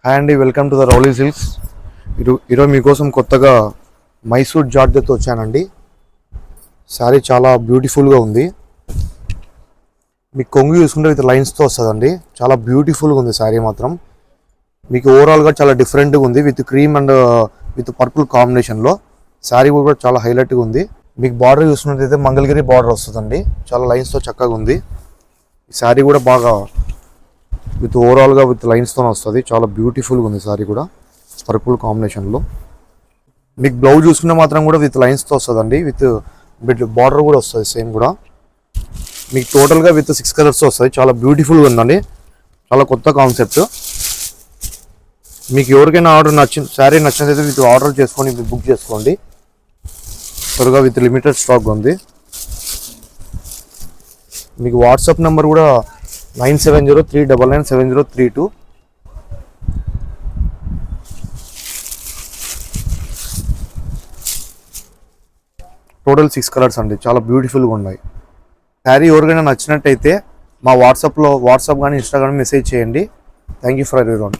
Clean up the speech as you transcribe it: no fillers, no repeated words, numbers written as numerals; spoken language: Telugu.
హాయ్ అండి, welcome to the Rowley silks. ఈరోజు మీకోసం కొత్తగా మైసూర్ జార్జెట్తో వచ్చానండి. శారీ చాలా బ్యూటిఫుల్గా ఉంది. మీకు కొంగు చూసుకుంటే విత్ లైన్స్తో వస్తుందండి. చాలా బ్యూటిఫుల్గా ఉంది శారీ మాత్రం. మీకు ఓవరాల్గా చాలా డిఫరెంట్గా ఉంది with cream and with purple కాంబినేషన్లో. శారీ కూడా చాలా హైలైట్గా ఉంది. మీకు బార్డర్ చూసుకున్నట్టయితే మంగళగిరి బార్డర్ వస్తుందండి. చాలా లైన్స్తో చక్కగా ఉంది. ఈ శారీ కూడా బాగా విత్ ఓవరాల్గా విత్ లైన్స్తో వస్తుంది. చాలా బ్యూటిఫుల్గా ఉంది శారీ కూడా పర్పుల్ కాంబినేషన్లో. మీకు బ్లౌజ్ చూసుకున్న మాత్రం కూడా విత్ లైన్స్తో వస్తుందండి. విత్ బార్డర్ కూడా వస్తుంది సేమ్ కూడా. మీకు టోటల్గా విత్ 6 కలర్స్ వస్తుంది. చాలా బ్యూటిఫుల్గా ఉందండి. చాలా కొత్త కాన్సెప్ట్. మీకు ఎవరికైనా శారీ నచ్చినట్లయితే విత్ ఆర్డర్ చేసుకొని బుక్ చేసుకోండి. త్వరగా విత్ లిమిటెడ్ స్టాక్ ఉంది. మీకు వాట్సాప్ నెంబర్ కూడా 9703997032. టోటల్ 6 కలర్స్ అండి. చాలా బ్యూటిఫుల్గా ఉన్నాయి. శారీ ఎవరికైనా నచ్చినట్టయితే మా వాట్సాప్ కానీ ఇన్స్టాగ్రామ్ మెసేజ్ చేయండి. Thank you for everyone.